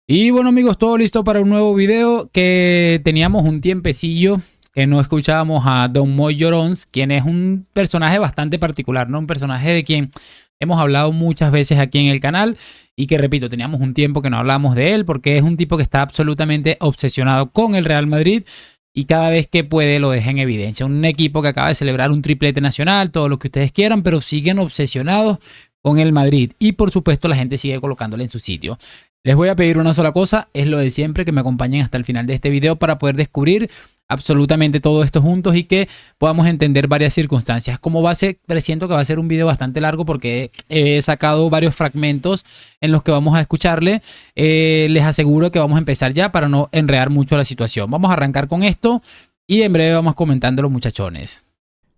Y bueno amigos, todo listo para un nuevo video que teníamos un tiempecillo que no escuchábamos a Don Moy Llorons, quien es un personaje bastante particular, ¿no? Un personaje de quien hemos hablado muchas veces aquí en el canal y que, repito, teníamos un tiempo que no hablamos de él porque es un tipo que está absolutamente obsesionado con el Real Madrid y cada vez que puede lo deja en evidencia. Un equipo que acaba de celebrar un triplete nacional, todo lo que ustedes quieran, pero siguen obsesionados con el Madrid y por supuesto la gente sigue colocándole en su sitio. Les voy a pedir una sola cosa, es lo de siempre, que me acompañen hasta el final de este video para poder descubrir absolutamente todo esto juntos y que podamos entender varias circunstancias. Como base, presiento que va a ser un video bastante largo porque he sacado varios fragmentos en los que vamos a escucharle. Les aseguro que vamos a empezar ya para no enredar mucho la situación. Vamos a arrancar con esto y en breve vamos comentando los muchachones.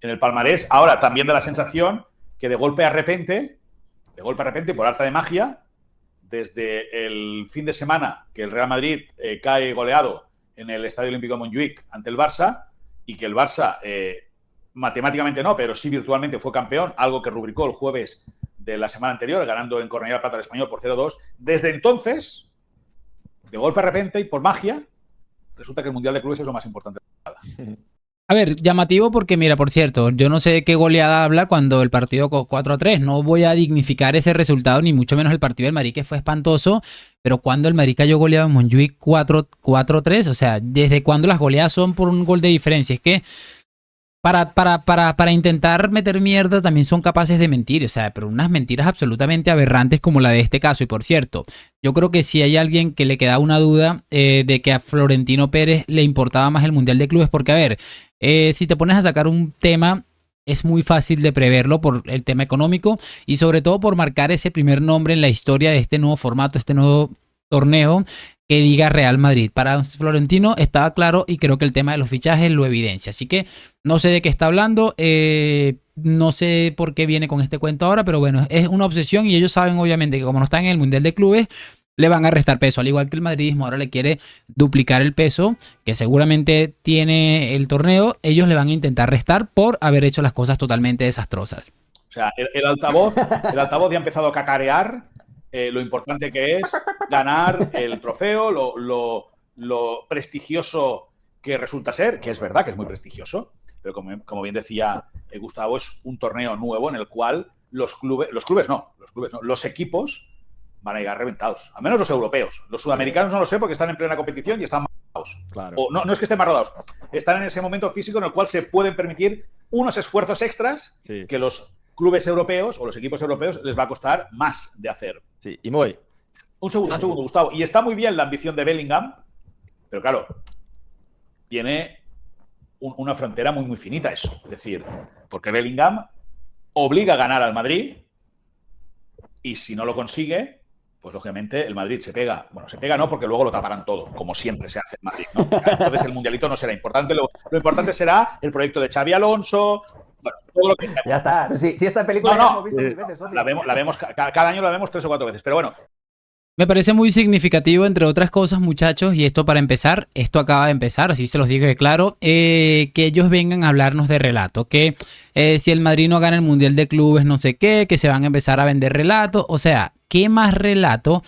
En el palmarés, ahora también da la sensación que de golpe a repente, por arte de magia, desde el fin de semana que el Real Madrid cae goleado en el Estadio Olímpico de Montjuic ante el Barça y que el Barça matemáticamente no, pero sí virtualmente fue campeón, algo que rubricó el jueves de la semana anterior, ganando en Cornellà del Plata al Español por 0-2. Desde entonces, de golpe a repente y por magia, resulta que el Mundial de Clubes es lo más importante de la temporada. A ver, llamativo porque, mira, por cierto, yo no sé de qué goleada habla cuando el partido 4-3. No voy a dignificar ese resultado, ni mucho menos el partido del Madrid, que fue espantoso. Pero cuando el Madrid cayó goleado en Montjuic 4-3, o sea, ¿desde cuándo las goleadas son por un gol de diferencia? Es que para intentar meter mierda también son capaces de mentir, o sea, pero unas mentiras absolutamente aberrantes como la de este caso. Y por cierto, yo creo que si hay alguien que le queda una duda de que a Florentino Pérez le importaba más el Mundial de Clubes, porque a ver, si te pones a sacar un tema, es muy fácil de preverlo por el tema económico y sobre todo por marcar ese primer nombre en la historia de este nuevo formato, este nuevo torneo que diga Real Madrid. Para Florentino estaba claro y creo que el tema de los fichajes lo evidencia. Así que no sé de qué está hablando, no sé por qué viene con este cuento ahora, pero bueno, es una obsesión y ellos saben obviamente que como no están en el Mundial de Clubes, le van a restar peso, al igual que el madridismo ahora le quiere duplicar el peso que seguramente tiene el torneo. Ellos le van a intentar restar por haber hecho las cosas totalmente desastrosas. O sea, el altavoz ya ha empezado a cacarear lo importante que es ganar el trofeo, lo prestigioso que resulta ser, que es verdad que es muy prestigioso, pero como bien decía Gustavo, es un torneo nuevo en el cual los equipos van a llegar reventados, al menos los europeos. Los sudamericanos no lo sé porque están en plena competición y están más rodados. Claro. O no es que estén más rodados, están en ese momento físico en el cual se pueden permitir unos esfuerzos extras que los clubes europeos o los equipos europeos les va a costar más de hacer. Sí, y muy. Un segundo, Gustavo. Y está muy bien la ambición de Bellingham, pero claro, tiene una frontera muy, muy finita eso. Es decir, porque Bellingham obliga a ganar al Madrid y si no lo consigue, pues lógicamente el Madrid se pega. Bueno, se pega no, porque luego lo taparán todo, como siempre se hace en Madrid, ¿no? Entonces el mundialito no será importante. Lo importante será el proyecto de Xavi Alonso. Bueno, todo lo que... Ya está. Si esta película la hemos visto 10 veces. La vemos, cada año la vemos 3 o 4 veces. Pero bueno. Me parece muy significativo, entre otras cosas, muchachos, y esto para empezar, esto acaba de empezar, así se los digo de claro, que ellos vengan a hablarnos de relato, que si el Madrid no gana el Mundial de Clubes, no sé qué, que se van a empezar a vender relatos. O sea, ¿qué más relato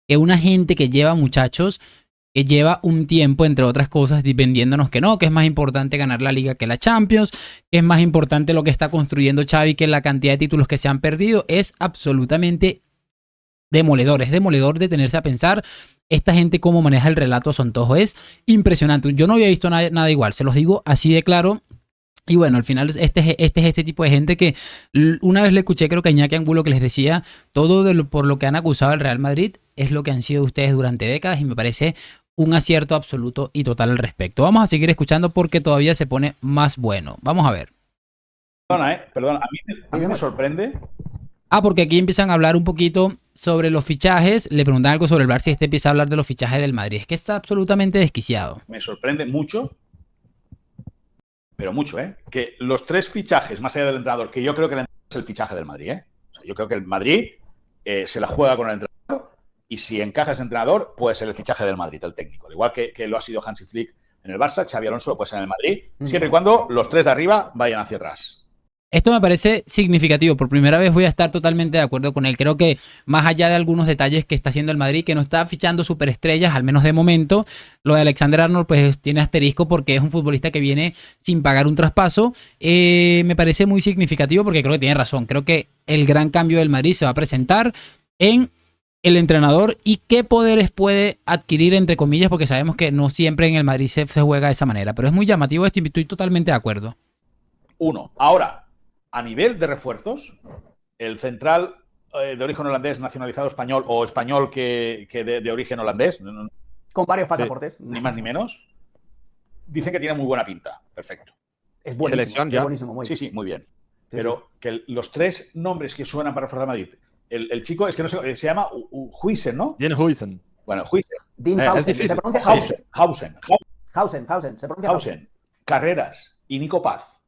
que una gente que lleva, muchachos, que lleva un tiempo, entre otras cosas, vendiéndonos que no, que es más importante ganar la Liga que la Champions, que es más importante lo que está construyendo Xavi que la cantidad de títulos que se han perdido? Es absolutamente demoledor, es demoledor detenerse a pensar esta gente cómo maneja el relato a su antojo. Es impresionante. Yo no había visto nada igual, se los digo así de claro. Y bueno, al final este es este tipo de gente que una vez le escuché, creo que a Iñaki Angulo, que les decía todo por lo que han acusado al Real Madrid es lo que han sido ustedes durante décadas, y me parece un acierto absoluto y total al respecto. Vamos a seguir escuchando porque todavía se pone más bueno. Vamos a ver. Perdona, a mí me sorprende. Porque aquí empiezan a hablar un poquito sobre los fichajes. Le preguntan algo sobre el Barça y este empieza a hablar de los fichajes del Madrid. Es que está absolutamente desquiciado. Me sorprende mucho, pero mucho, que los 3 fichajes, más allá del entrenador, que yo creo que el entrenador es el fichaje del Madrid, O sea, yo creo que el Madrid se la juega con el entrenador y si encaja ese entrenador, puede ser el fichaje del Madrid, el técnico. Al igual que lo ha sido Hansi Flick en el Barça, Xavi Alonso lo puede ser en el Madrid, siempre y cuando los 3 de arriba vayan hacia atrás. Esto me parece significativo. Por primera vez voy a estar totalmente de acuerdo con él. Creo que más allá de algunos detalles que está haciendo el Madrid, que no está fichando superestrellas, al menos de momento, lo de Alexander-Arnold pues tiene asterisco porque es un futbolista que viene sin pagar un traspaso. Me parece muy significativo porque creo que tiene razón. Creo que el gran cambio del Madrid se va a presentar en el entrenador y qué poderes puede adquirir, entre comillas, porque sabemos que no siempre en el Madrid se juega de esa manera. Pero es muy llamativo esto y estoy totalmente de acuerdo. Uno. Ahora, a nivel de refuerzos, el central de origen holandés nacionalizado español o español que de origen holandés, con varios pasaportes, ni más ni menos, dicen que tiene muy buena pinta. Perfecto. Es buenísimo. Selección ya. Es buenísimo, muy bien. Sí, muy bien. Sí, pero que los tres nombres que suenan para reforzar Madrid, el chico es que no sé, se llama Huijsen, ¿no? Dean Huijsen. Bueno, Huijsen. Dean Es Hausen. difícil. Se pronuncia Hausen. Se pronuncia Hausen. Carreras y Nico Paz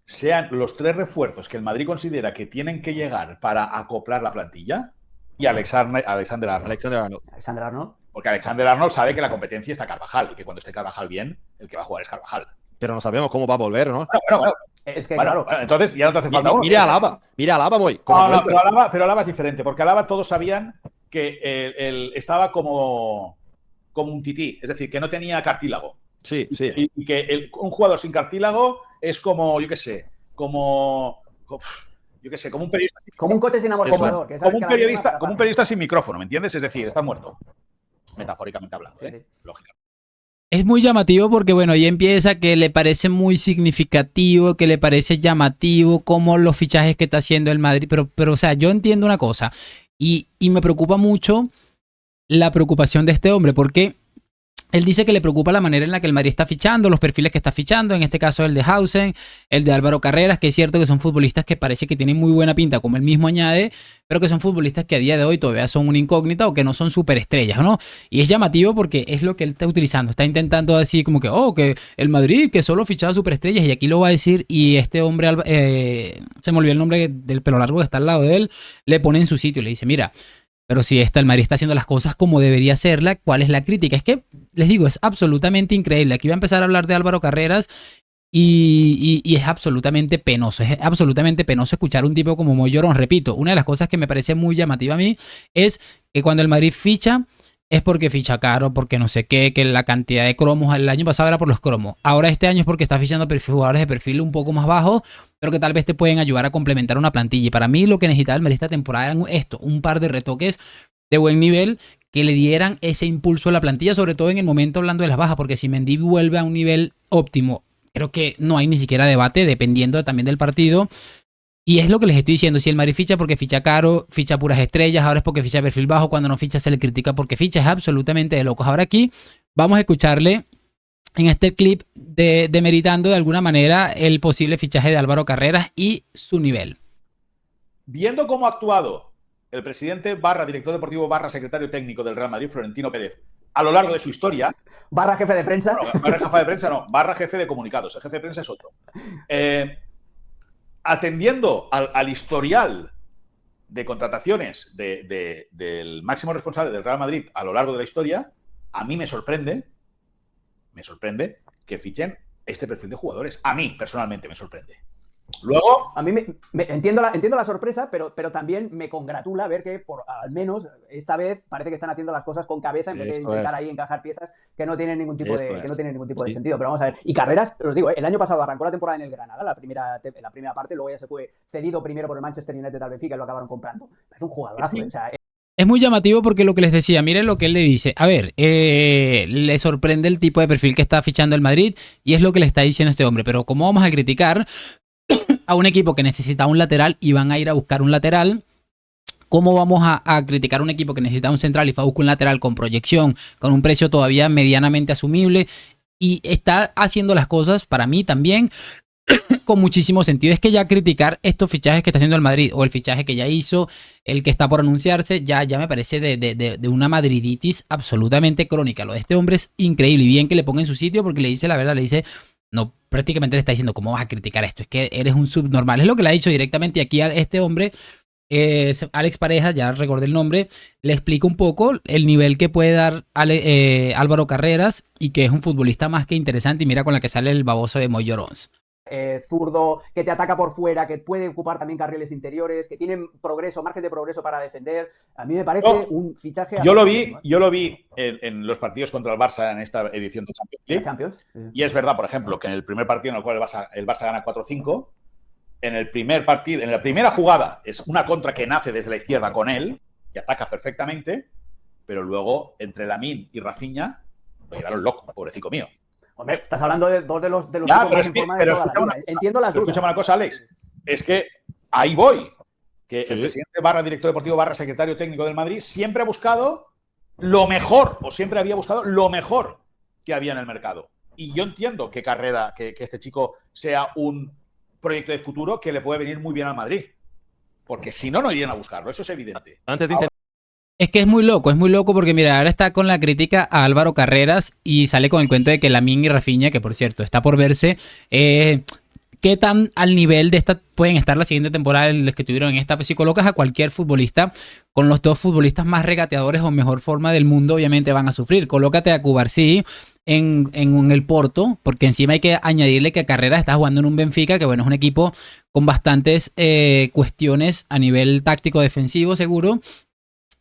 sean los tres refuerzos que el Madrid considera que tienen que llegar para acoplar la plantilla, y Alexander Arnold. Alexander Arnold. Porque Alexander Arnold sabe que la competencia está Carvajal y que cuando esté Carvajal bien, el que va a jugar es Carvajal. Pero no sabemos cómo va a volver, ¿no? Bueno. Es que, claro. Entonces ya no te hace falta uno. Mira a Alaba. Mira a Alaba, muy. No, pero Alaba es diferente, porque Alaba todos sabían que él estaba como un tití, es decir, que no tenía cartílago. Sí. Y que un jugador sin cartílago es como, yo qué sé, como un periodista. Como un coche sin amortiguador. Como un periodista sin micrófono, ¿me entiendes? Es decir, está muerto. Metafóricamente hablando, ¿eh? Sí. Lógica. Es muy llamativo porque, bueno, ahí empieza que le parece muy significativo, que le parece llamativo como los fichajes que está haciendo el Madrid. Pero o sea, yo entiendo una cosa y me preocupa mucho la preocupación de este hombre porque él dice que le preocupa la manera en la que el Madrid está fichando, los perfiles que está fichando, en este caso el de Hausen, el de Álvaro Carreras, que es cierto que son futbolistas que parece que tienen muy buena pinta, como él mismo añade, pero que son futbolistas que a día de hoy todavía son una incógnita o que no son superestrellas, ¿no? Y es llamativo porque es lo que él está utilizando, está intentando decir como que el Madrid que solo fichaba superestrellas y aquí lo va a decir y este hombre, se me olvidó el nombre del pelo largo que está al lado de él, le pone en su sitio y le dice, mira, pero si el Madrid está haciendo las cosas como debería hacerla, ¿cuál es la crítica? Es que, les digo, es absolutamente increíble. Aquí va a empezar a hablar de Álvaro Carreras y es absolutamente penoso. Es absolutamente penoso escuchar a un tipo como Mollorón. Repito, una de las cosas que me parece muy llamativa a mí es que cuando el Madrid ficha, es porque ficha caro, porque no sé qué, que la cantidad de cromos, el año pasado era por los cromos. Ahora este año es porque está fichando jugadores de perfil un poco más bajo, pero que tal vez te pueden ayudar a complementar una plantilla. Y para mí lo que necesitaba el Madrid esta temporada eran un par de retoques de buen nivel que le dieran ese impulso a la plantilla, sobre todo en el momento hablando de las bajas, porque si Mendy vuelve a un nivel óptimo, creo que no hay ni siquiera debate, dependiendo también del partido. Y es lo que les estoy diciendo, si el Madrid ficha porque ficha caro, ficha puras estrellas, ahora es porque ficha perfil bajo, cuando no ficha se le critica porque ficha, es absolutamente de locos. Ahora aquí vamos a escucharle en este clip demeritando de alguna manera el posible fichaje de Álvaro Carreras y su nivel. Viendo cómo ha actuado el presidente / director deportivo / secretario técnico del Real Madrid, Florentino Pérez, a lo largo de su historia... / jefe de prensa. No, / jefe de prensa no, / jefe de comunicados. El jefe de prensa es otro. Atendiendo al historial de contrataciones del máximo responsable del Real Madrid a lo largo de la historia, a mí me sorprende que fichen este perfil de jugadores. A mí, personalmente, me sorprende. Luego... A mí entiendo la sorpresa, pero también me congratula ver que al menos esta vez parece que están haciendo las cosas con cabeza en vez de intentar ahí encajar piezas que no tienen ningún tipo de sentido. Pero vamos a ver. Y Carreras, os digo, el año pasado arrancó la temporada en el Granada, la primera parte, luego ya se fue cedido primero por el Manchester United al Benfica y lo acabaron comprando. Es un jugadorazo. O sea, es muy llamativo porque lo que les decía, miren lo que él le dice. A ver, le sorprende el tipo de perfil que está fichando el Madrid y es lo que le está diciendo este hombre. Pero ¿cómo vamos a criticar a un equipo que necesita un lateral y van a ir a buscar un lateral? ¿Cómo vamos a criticar a un equipo que necesita un central y fue a buscar un lateral con proyección, con un precio todavía medianamente asumible? Y está haciendo las cosas, para mí también, con muchísimo sentido. Es que ya criticar estos fichajes que está haciendo el Madrid o el fichaje que ya hizo, el que está por anunciarse, ya me parece de una madriditis absolutamente crónica. Lo de este hombre es increíble y bien que le ponga en su sitio porque le dice la verdad, le dice... No, prácticamente le está diciendo, ¿cómo vas a criticar esto? Es que eres un subnormal. Es lo que le ha dicho directamente. Y aquí a este hombre, Alex Pareja, ya recordé el nombre, le explica un poco el nivel que puede dar Álvaro Carreras y que es un futbolista más que interesante. Y mira con la que sale el baboso de Mollorons. zurdo, que te ataca por fuera, que puede ocupar también carriles interiores, que tiene progreso, margen de progreso para defender. A mí me parece un fichaje... Yo lo vi en los partidos contra el Barça en esta edición de Champions League. Y es verdad, por ejemplo, que en el primer partido en el cual el Barça gana 4-5, en el primer partido, en la primera jugada, es una contra que nace desde la izquierda con él, que ataca perfectamente, pero luego entre Lamine y Rafinha lo llevaron loco, pobrecito mío. Hombre, estás hablando de dos de los ya, pero es que, entiendo las dudas. Escúchame una cosa, Alex. Es que ahí voy. Que el presidente / director deportivo / secretario técnico del Madrid siempre ha buscado lo mejor, o siempre había buscado lo mejor que había en el mercado. Y yo entiendo que Carrera, que este chico sea un proyecto de futuro que le puede venir muy bien al Madrid. Porque si no, no irían a buscarlo. Eso es evidente. Es que es muy loco porque mira, ahora está con la crítica a Álvaro Carreras y sale con el cuento de que Lamine y Rafinha, que por cierto está por verse, qué tan al nivel de esta pueden estar la siguiente temporada los que tuvieron en esta. Pues si colocas a cualquier futbolista con los dos futbolistas más regateadores o mejor forma del mundo, obviamente van a sufrir. Colócate a Cubarsí en el Porto, porque encima hay que añadirle que Carreras está jugando en un Benfica, que bueno, es un equipo con bastantes cuestiones a nivel táctico defensivo seguro.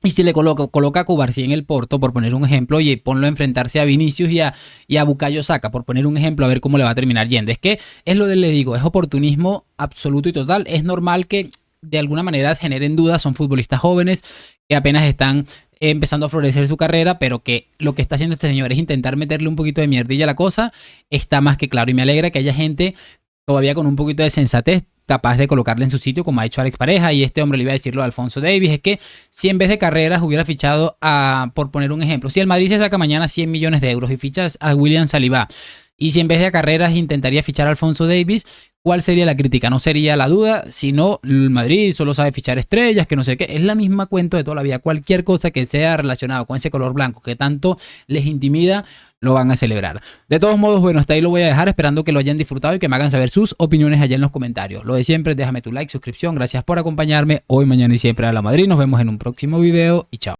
Y si le coloca a Cubarsí en el Porto, por poner un ejemplo, y ponlo a enfrentarse a Vinicius y a Bukayo Saka, por poner un ejemplo, a ver cómo le va a terminar yendo. Es que es lo que le digo, es oportunismo absoluto y total. Es normal que de alguna manera generen dudas, son futbolistas jóvenes que apenas están empezando a florecer su carrera, pero que lo que está haciendo este señor es intentar meterle un poquito de mierdilla a la cosa, está más que claro. Y me alegra que haya gente todavía con un poquito de sensatez capaz de colocarle en su sitio, como ha hecho Alex Pareja, y este hombre le iba a decirlo a Alphonso Davies, es que si en vez de Carreras hubiera fichado por poner un ejemplo, si el Madrid se saca mañana 100 millones de euros y fichas a William Saliba, y si en vez de Carreras intentaría fichar a Alphonso Davies, ¿cuál sería la crítica? No sería la duda, sino el Madrid solo sabe fichar estrellas, que no sé qué, es la misma cuento de toda la vida, cualquier cosa que sea relacionado con ese color blanco que tanto les intimida, lo van a celebrar. De todos modos, bueno, hasta ahí lo voy a dejar, esperando que lo hayan disfrutado y que me hagan saber sus opiniones allá en los comentarios. Lo de siempre, déjame tu like, suscripción, gracias por acompañarme hoy, mañana y siempre a la Madrid. Nos vemos en un próximo video y chao.